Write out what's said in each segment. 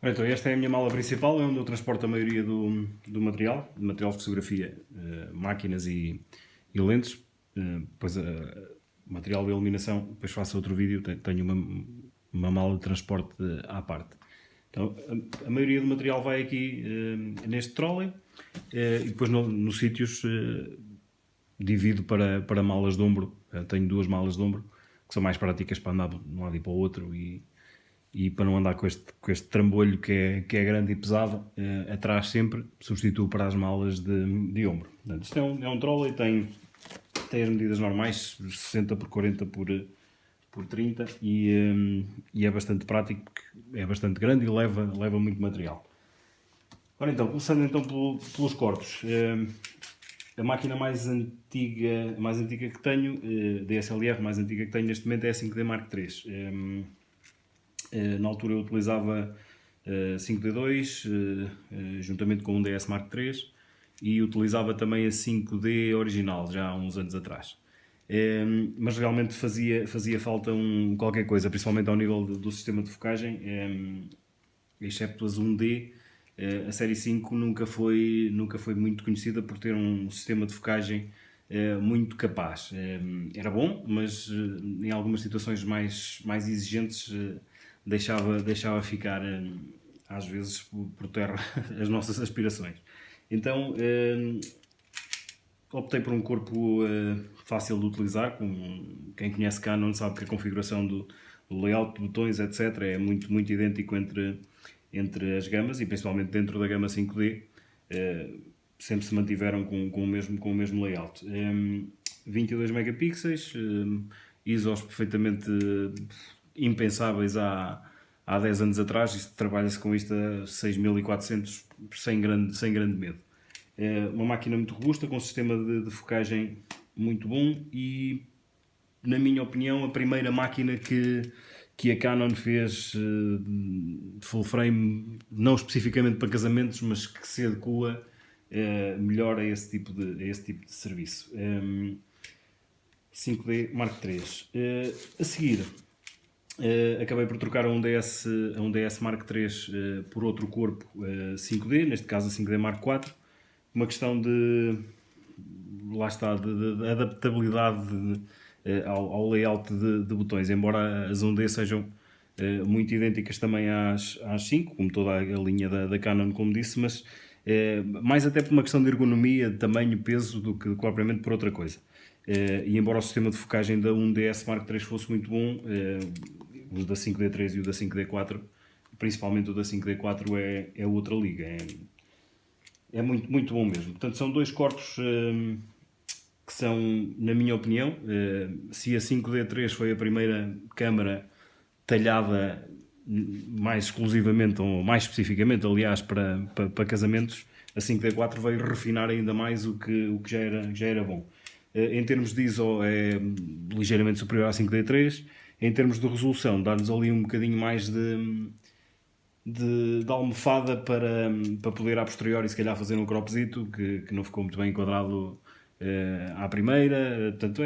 Ora, então, esta é a minha mala principal, é onde eu transporto a maioria do material de fotografia, máquinas e lentes. Depois, material de iluminação, depois faço outro vídeo, tenho uma mala de transporte à parte. Então, a maioria do material vai aqui neste trolley e depois nos sítios divido para malas de ombro. Tenho duas malas de ombro que são mais práticas para andar de um lado e para o outro e para não andar com este trambolho que é grande e pesado atrás sempre, substituo para as malas de ombro. Portanto, isto é um trolley, tem as medidas normais, 60 por 40 por 30 e é bastante prático porque é bastante grande e leva muito material. Ora então, começando então pelos cortes. A máquina mais antiga que tenho, DSLR mais antiga que tenho neste momento é a 5D Mark III. Na altura eu utilizava 5D2 juntamente com um DS Mark III e utilizava também a 5D original já há uns anos atrás. Mas realmente fazia falta qualquer coisa, principalmente ao nível do sistema de focagem, excepto a Zoom D. A série 5 nunca foi muito conhecida por ter um sistema de focagem muito capaz. Era bom, mas em algumas situações mais exigentes deixava ficar às vezes por terra as nossas aspirações. Então optei por um corpo fácil de utilizar. Quem conhece Canon sabe que a configuração do layout de botões, etc. é muito idêntico entre as gamas e principalmente dentro da gama 5D. Sempre se mantiveram com o mesmo layout. 22 megapixels, ISOs perfeitamente impensáveis há 10 anos atrás. Trabalha-se com isto a 6400 sem grande medo. Uma máquina muito robusta, com um sistema de focagem muito bom e, na minha opinião, a primeira máquina que a Canon fez full frame, não especificamente para casamentos, mas que se adequa melhor a esse tipo de serviço. 5D Mark III. A seguir, acabei por trocar a um DS Mark III por outro corpo 5D, neste caso a 5D Mark IV. Uma questão de adaptabilidade ao layout de botões, embora as 1D sejam muito idênticas também às 5, como toda a linha da Canon, como disse, mas mais até por uma questão de ergonomia, de tamanho, peso, do que propriamente por outra coisa. E embora o sistema de focagem da 1DS Mark III fosse muito bom, os da 5D3 e o da 5D4, principalmente o da 5D4 é outra liga, é muito bom mesmo. Portanto, são dois corpos que são, na minha opinião, se a 5D3 foi a primeira câmara talhada mais exclusivamente, ou mais especificamente, aliás, para casamentos, a 5D4 veio refinar ainda mais o que já era bom. Em termos de ISO é ligeiramente superior à 5D3, em termos de resolução dá-nos ali um bocadinho mais de almofada para poder a posteriori se calhar fazer um cropzito que não ficou muito bem enquadrado à primeira. Portanto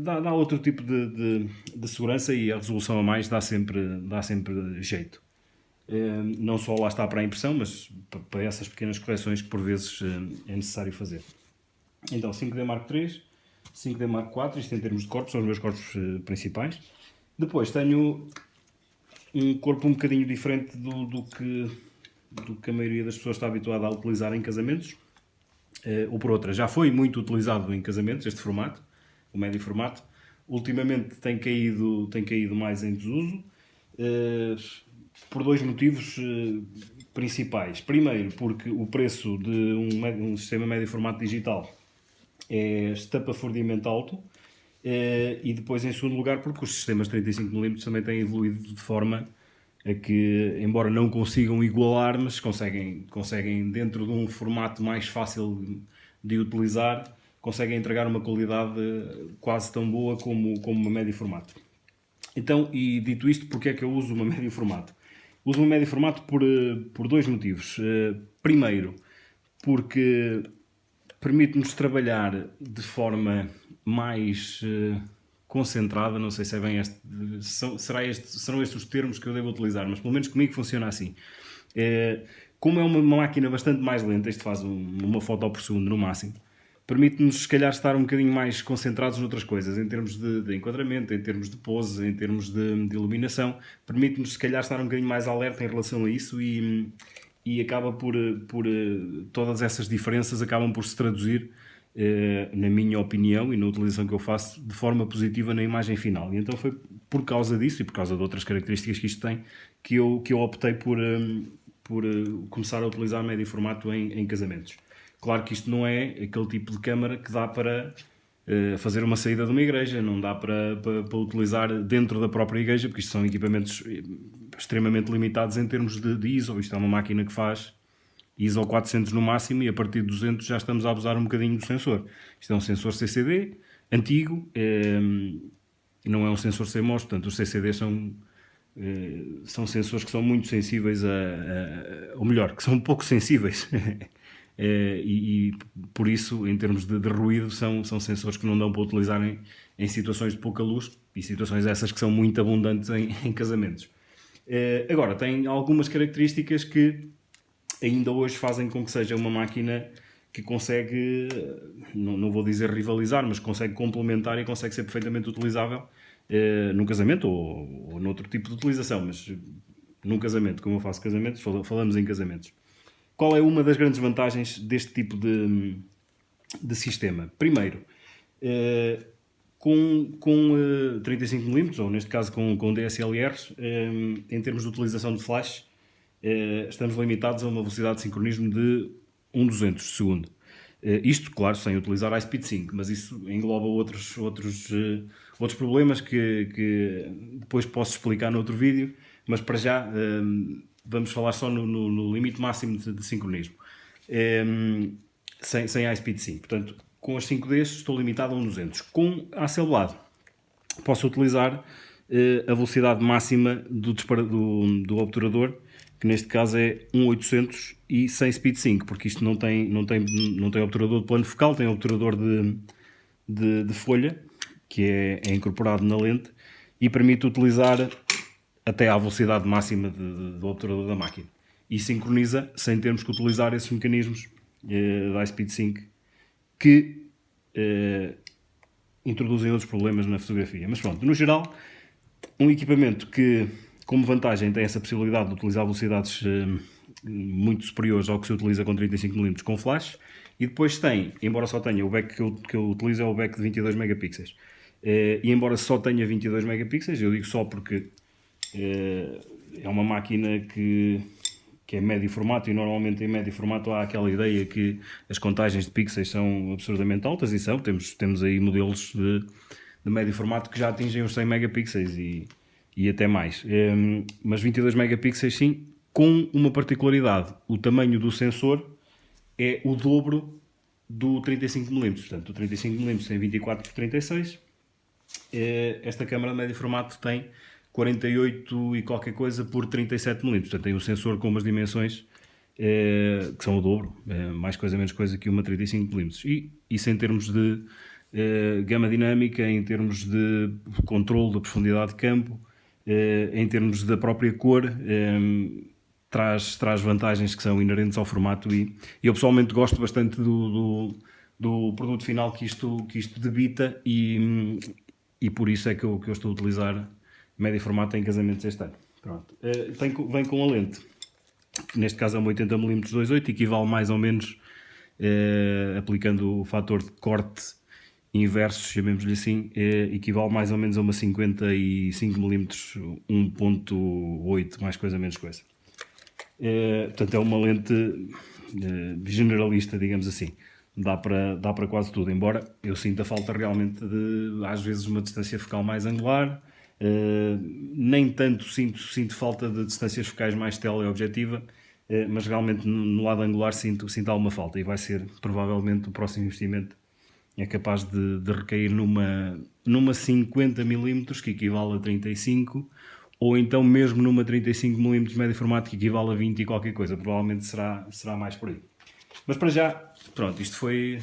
dá outro tipo de segurança e a resolução a mais dá sempre jeito. Não só lá está para a impressão, mas para essas pequenas correções que por vezes é necessário fazer. Então 5D Mark III, 5D Mark IV, isto em termos de corpos, são os meus corpos principais. Depois tenho um corpo um bocadinho diferente do que a maioria das pessoas está habituada a utilizar em casamentos, ou por outra, já foi muito utilizado em casamentos, este formato, o médio formato. Ultimamente tem caído mais em desuso, por dois motivos principais. Primeiro, porque o preço de um sistema médio formato digital é estapafurdiamente alto, e depois, em segundo lugar, porque os sistemas 35mm também têm evoluído de forma a que, embora não consigam igualar, mas conseguem dentro de um formato mais fácil de utilizar, conseguem entregar uma qualidade quase tão boa como uma médio formato. Então, e dito isto, porque é que eu uso uma médio formato? Uso uma médio formato por dois motivos. Primeiro, porque permite-nos trabalhar de forma mais concentrada, não sei se é bem serão estes os termos que eu devo utilizar, mas pelo menos comigo funciona assim. Como é uma máquina bastante mais lenta, isto faz uma foto por segundo no máximo, permite-nos se calhar estar um bocadinho mais concentrados noutras coisas, em termos de enquadramento, em termos de pose, em termos de iluminação, permite-nos se calhar estar um bocadinho mais alerta em relação a isso e acaba por todas essas diferenças acabam por se traduzir, na mina opinião e na utilização que eu faço, de forma positiva na imagem final. E então foi por causa disso e por causa de outras características que isto tem que eu optei por começar a utilizar médio formato em casamentos. Claro que isto não é aquele tipo de câmara que dá para fazer uma saída de uma igreja, não dá para utilizar dentro da própria igreja, porque isto são equipamentos extremamente limitados em termos de ISO. Isto é uma máquina que faz ISO 400 no máximo e a partir de 200 já estamos a abusar um bocadinho do sensor. Isto é um sensor CCD, antigo, não é um sensor CMOS, portanto os CCDs são sensores que são muito sensíveis ou melhor, que são pouco sensíveis e por isso, em termos de ruído, são sensores que não dão para utilizar em situações de pouca luz e situações essas que são muito abundantes em casamentos. Agora, tem algumas características que ainda hoje fazem com que seja uma máquina que consegue, não vou dizer rivalizar, mas consegue complementar e consegue ser perfeitamente utilizável num casamento ou noutro tipo de utilização, mas num casamento, como eu faço casamentos, falamos em casamentos. Qual é uma das grandes vantagens deste tipo de sistema? Primeiro, com 35mm, ou neste caso com DSLRs, em termos de utilização de flash, estamos limitados a uma velocidade de sincronismo de 1/200 de segundo. Isto, claro, sem utilizar high-speed sync, mas isso engloba outros problemas que depois posso explicar noutro vídeo, mas para já vamos falar só no limite máximo de sincronismo, sem high-speed sync. Portanto, com as 5Ds estou limitado a 1/200. Com a acelerado posso utilizar a velocidade máxima do obturador, que neste caso é 1/800 e sem speed sync, porque isto não tem obturador de plano focal, tem obturador de folha, que é incorporado na lente e permite utilizar até à velocidade máxima do obturador da máquina. E sincroniza sem termos que utilizar esses mecanismos da high speed sync que introduzem outros problemas na fotografia. Mas pronto, no geral, um equipamento que, como vantagem, tem essa possibilidade de utilizar velocidades muito superiores ao que se utiliza com 35mm com flash, e depois tem, embora só tenha, o back que eu utilizo é o back de 22 megapixels. E embora só tenha 22 megapixels, eu digo só porque é uma máquina que é médio formato, e normalmente em médio formato há aquela ideia que as contagens de pixels são absurdamente altas, e são, temos aí modelos de médio formato que já atingem os 100 megapixels e até mais. Mas 22 megapixels sim, com uma particularidade: o tamanho do sensor é o dobro do 35mm. Portanto, o 35mm tem 24 por 36, esta câmara de médio formato tem 48 e qualquer coisa por 37mm. Portanto, tem um sensor com umas dimensões que são o dobro, mais coisa menos coisa que uma 35mm. E isso em termos de gama dinâmica, em termos de controle da profundidade de campo, em termos da própria cor, traz vantagens que são inerentes ao formato, e eu pessoalmente gosto bastante do produto final que isto debita, e por isso é que eu estou a utilizar médio formato em casamentos este ano. Pronto. Vem com a lente, que neste caso é uma 80mm 2.8, equivale mais ou menos, aplicando o fator de corte inverso, chamemos-lhe assim, equivale mais ou menos a uma 55mm 1.8, mais coisa menos coisa. Portanto, é uma lente generalista, digamos assim. Dá para quase tudo, embora eu sinta falta realmente de, às vezes, uma distância focal mais angular. Nem tanto sinto falta de distâncias focais mais teleobjetiva, mas realmente no lado angular sinto alguma falta, e vai ser provavelmente o próximo investimento. É capaz de recair numa 50mm, que equivale a 35, ou então mesmo numa 35mm médio formato, que equivale a 20 e qualquer coisa. Provavelmente será mais por aí. Mas para já, pronto, isto foi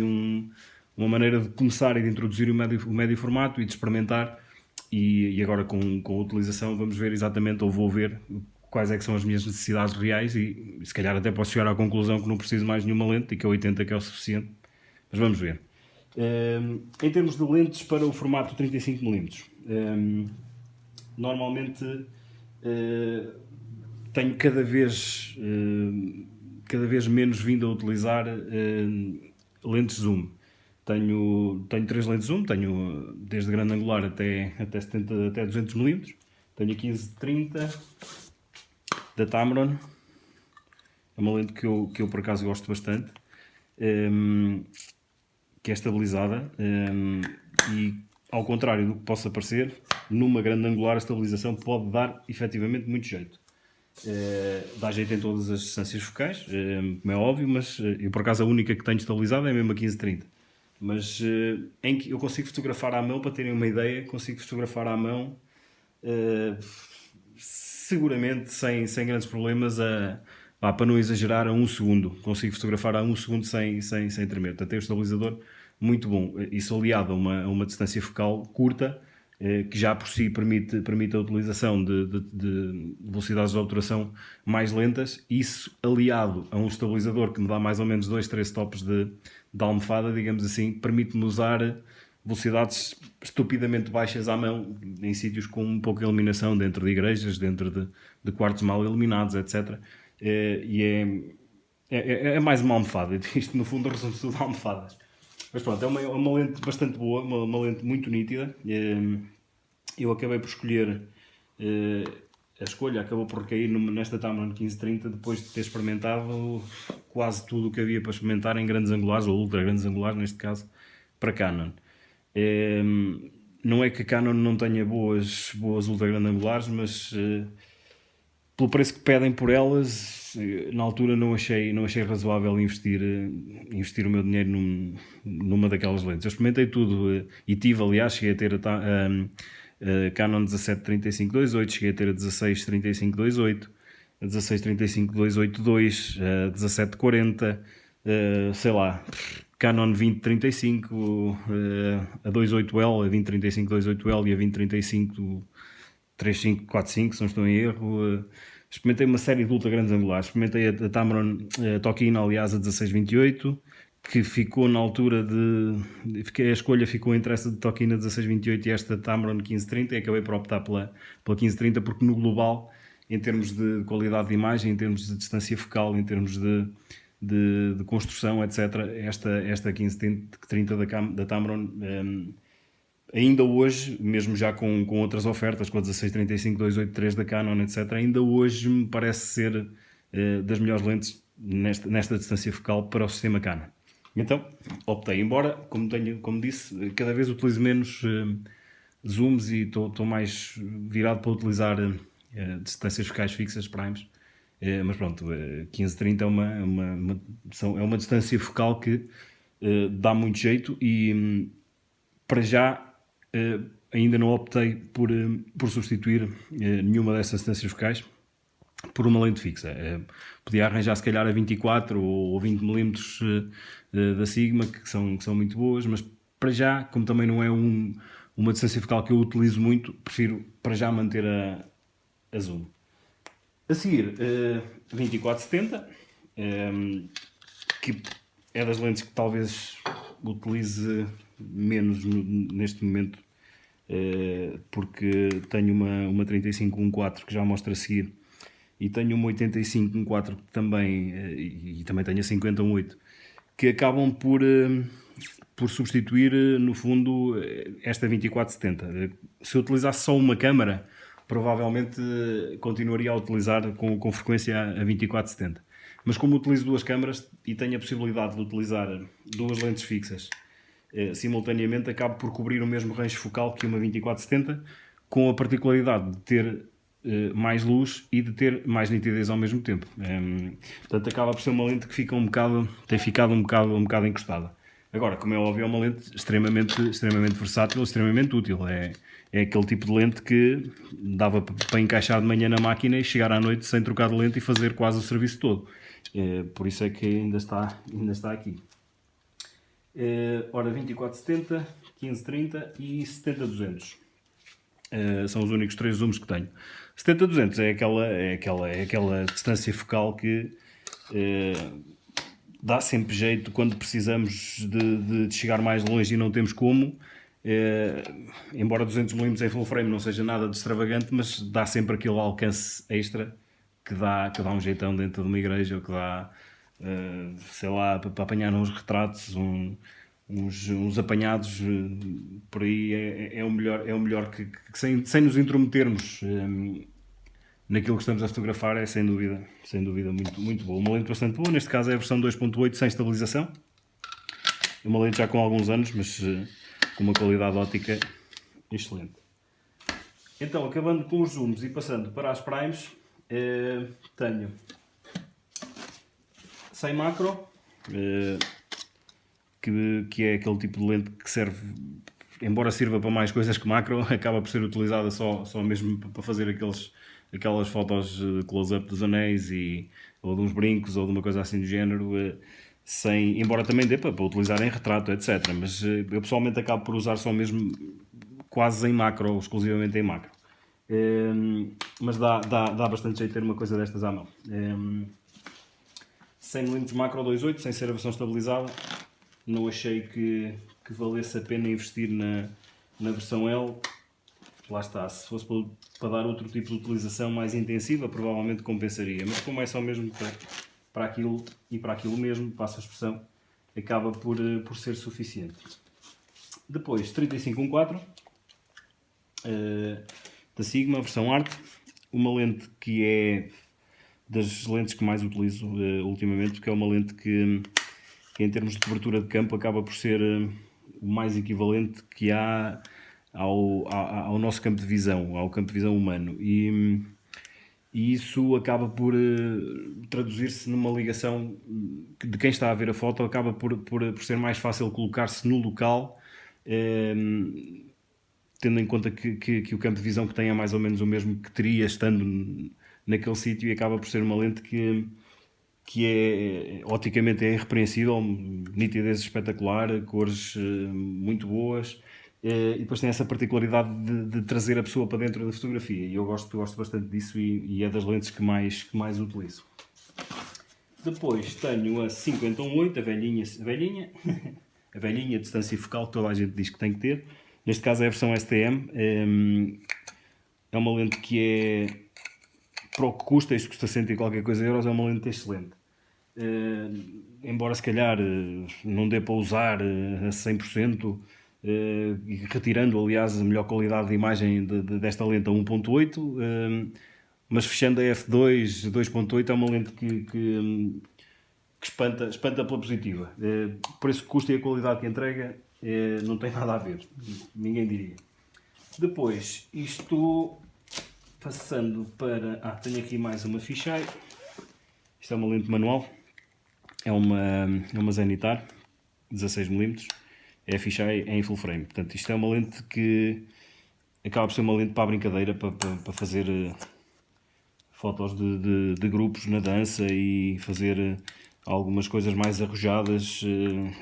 uma maneira de começar e de introduzir o médio formato e de experimentar, e agora com a utilização vamos ver exatamente, ou vou ver quais é que são as minhas necessidades reais e se calhar até posso chegar à conclusão que não preciso mais nenhuma lente e que a 80 que é o suficiente, mas vamos ver. Em termos de lentes para o formato 35mm, normalmente tenho cada vez menos vindo a utilizar lentes zoom. Tenho 3 lentes zoom, tenho desde grande angular até 70, até 200mm. Tenho a 15-30 da Tamron, é uma lente que eu por acaso gosto bastante, que é estabilizada e, ao contrário do que possa parecer, numa grande angular a estabilização pode dar efetivamente muito jeito. Dá jeito em todas as distâncias focais, como é óbvio, mas eu por acaso a única que tenho estabilizada é mesmo a 15-30. Mas em que eu consigo fotografar à mão, para terem uma ideia, consigo fotografar à mão seguramente sem grandes problemas, para não exagerar, a 1 segundo. Consigo fotografar a 1 segundo sem tremer. Portanto, tem um estabilizador muito bom. Isso aliado a uma distância focal curta, que já por si permite a utilização de velocidades de obturação mais lentas. Isso aliado a um estabilizador que me dá mais ou menos 2-3 tops de almofada, digamos assim, permite-me usar velocidades estupidamente baixas à mão, em sítios com pouca iluminação, dentro de igrejas, dentro de quartos mal iluminados, etc. E é mais uma almofada. Isto, no fundo, resume-se tudo a almofadas. Mas pronto, é uma lente bastante boa, uma lente muito nítida. Eu acabei por escolher, a escolha acabou por recair nesta Tamron 15-30, depois de ter experimentado quase tudo o que havia para experimentar em grandes angulares, ou ultra grandes angulares, neste caso, para Canon. Não é que a Canon não tenha boas ultra grandes angulares, mas pelo preço que pedem por elas, na altura não achei razoável investir o meu dinheiro numa daquelas lentes. Eu experimentei tudo e tive, aliás, cheguei a ter a Canon 17-35-28, cheguei a ter a 16-35-28, a 16-35-282, a 17-40, sei lá, Canon 20-35, a 28L, a 20-35-28L e a 20-35-35-45, se não estou em erro. Experimentei uma série de ultra grandes angulares. Experimentei a Tamron Tokina, aliás, a 16-28, que ficou na altura a escolha ficou entre essa de Tokina 16-28 e esta Tamron 15-30, e acabei por optar pela 15-30, porque no global, em termos de qualidade de imagem, em termos de distância focal, em termos de construção, etc., esta 15-30 da Tamron, ainda hoje, mesmo já com outras ofertas, com a 16-35-283 da Canon, etc., ainda hoje me parece ser das melhores lentes nesta distância focal para o sistema Canon. Então, optei, embora, como disse, cada vez utilizo menos zooms e estou mais virado para utilizar distâncias focais fixas, primes. Mas pronto, 15-30 é uma distância focal que dá muito jeito e para já ainda não optei por substituir nenhuma dessas distâncias focais por uma lente fixa. Podia arranjar se calhar a 24 ou 20mm da Sigma, que são muito boas, mas para já, como também não é uma distância focal que eu utilizo muito, prefiro para já manter a zoom. A seguir, 24-70, que é das lentes que talvez utilize menos neste momento, porque tenho uma 35-1.4 que já mostro a seguir, e tenho uma 85-1.4 também, e também tenho a 50-1.8, que acabam por substituir, no fundo, esta 24-70. Se eu utilizasse só uma câmara, provavelmente continuaria a utilizar com frequência a 24-70. Mas como utilizo duas câmaras e tenho a possibilidade de utilizar duas lentes fixas simultaneamente, acabo por cobrir o mesmo range focal que uma 24-70, com a particularidade de ter mais luz e de ter mais nitidez ao mesmo tempo. Portanto, acaba por ser uma lente que tem ficado um bocado encostada. Agora, como é óbvio, é uma lente extremamente versátil, extremamente útil. É aquele tipo de lente que dava para encaixar de manhã na máquina e chegar à noite sem trocar de lente e fazer quase o serviço todo. Por isso é que ainda está aqui. Ora, 24-70, 15-30 e 70-200. São os únicos 3 zooms que tenho. 70-200 é aquela distância focal que dá sempre jeito quando precisamos de chegar mais longe e não temos como. Embora 200mm em full frame não seja nada de extravagante, mas dá sempre aquele alcance extra que dá um jeitão dentro de uma igreja, ou que dá, sei lá, para apanhar uns retratos, uns apanhados por aí. É o melhor que sem nos intrometermos naquilo que estamos a fotografar. É sem dúvida muito, muito boa. Uma lente bastante boa, neste caso é a versão 2.8 sem estabilização. É uma lente já com alguns anos, mas com uma qualidade óptica excelente. Então, acabando com os zooms e passando para as primes, tenho 100 macro, que é aquele tipo de lente que serve, embora sirva para mais coisas que macro, acaba por ser utilizada só mesmo para fazer aquelas fotos de close-up dos anéis ou de uns brincos ou de uma coisa assim do género, embora também dê para utilizar em retrato, etc. Mas eu pessoalmente acabo por usar só mesmo quase em macro, ou exclusivamente em macro. Mas dá bastante jeito ter uma coisa destas à mão. 100mm macro 2.8 sem ser a versão estabilizada. Não achei que valesse a pena investir na versão L. Lá está, se fosse para dar outro tipo de utilização mais intensiva, provavelmente compensaria, mas como é só mesmo para aquilo e para aquilo mesmo, passo a expressão, acaba por ser suficiente. Depois 35-1.4 da Sigma, versão Art, uma lente que é das lentes que mais utilizo ultimamente, porque é uma lente que em termos de cobertura de campo acaba por ser o mais equivalente que há ao nosso campo de visão, ao campo de visão humano, e isso acaba por traduzir-se numa ligação de quem está a ver a foto, acaba por ser mais fácil colocar-se no local, tendo em conta que o campo de visão que tem é mais ou menos o mesmo que teria estando naquele sítio, e acaba por ser uma lente que é oticamente é irrepreensível, nitidez espetacular, cores muito boas, e depois tem essa particularidade de trazer a pessoa para dentro da fotografia, e eu gosto bastante disso, e é das lentes que mais utilizo. Depois tenho a 50-1.8, a velhinha a velhinha distância focal que toda a gente diz que tem que ter. Neste caso é a versão STM. É uma lente que é, para o que custa, isto custa 100 e qualquer coisa euros, é uma lente excelente. Embora se calhar não dê para usar a 100%, retirando aliás a melhor qualidade de imagem desta lente a 1.8, mas fechando a f2 2.8 é uma lente que espanta pela positiva. Por esse custo e a qualidade que entrega, não tem nada a ver, ninguém diria. Depois, isto passando para... tenho aqui mais uma fisheye. Isto é uma lente manual, é uma Zenitar 16mm, é a fisheye em full frame. Portanto, isto é uma lente que acaba por ser uma lente para a brincadeira, para fazer fotos de grupos na dança e fazer algumas coisas mais arrojadas.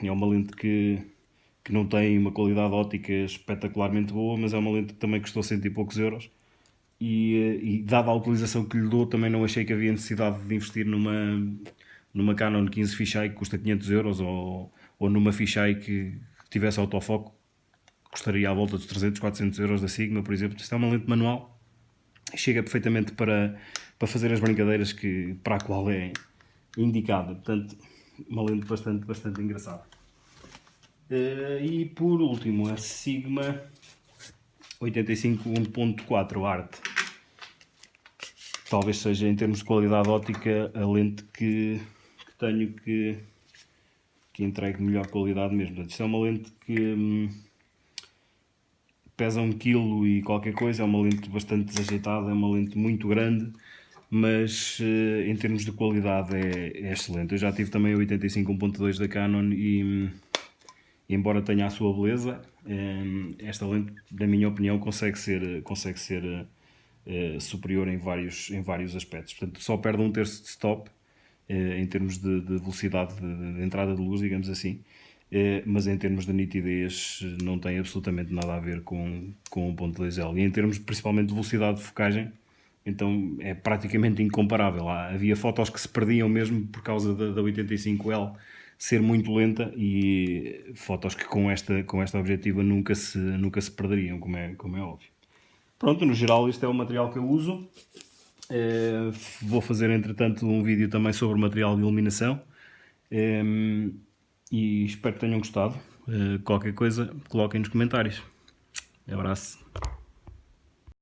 É uma lente que não tem uma qualidade óptica espetacularmente boa, mas é uma lente que também custou 100 e poucos euros. E dada a utilização que lhe dou, também não achei que havia necessidade de investir numa Canon 15 fisheye que custa 500 euros, ou numa fisheye que tivesse autofoco, custaria à volta dos 300, 400 euros da Sigma, por exemplo. Isto é uma lente manual, chega perfeitamente para fazer as brincadeiras para a qual é indicada. Portanto, uma lente bastante engraçada. E por último, a Sigma 85-1.4 Art. Talvez seja, em termos de qualidade óptica, a lente que tenho que entregue melhor qualidade mesmo. Portanto, isto é uma lente que pesa 1 kg e qualquer coisa, é uma lente bastante desajeitada, é uma lente muito grande, mas em termos de qualidade é excelente. Eu já tive também o 85-1.2 da Canon e embora tenha a sua beleza, esta lente, na minha opinião, consegue ser superior em vários aspectos. Portanto, só perde 1/3 de stop em termos de velocidade de entrada de luz, digamos assim, mas em termos de nitidez não tem absolutamente nada a ver com 1.2L. E em termos principalmente de velocidade de focagem, então é praticamente incomparável. Havia fotos que se perdiam mesmo por causa da 85L ser muito lenta, e fotos que com esta objetiva nunca se perderiam, como é óbvio. Pronto, no geral isto é o material que eu uso. Vou fazer entretanto um vídeo também sobre o material de iluminação, e espero que tenham gostado. Qualquer coisa coloquem nos comentários. Abraço.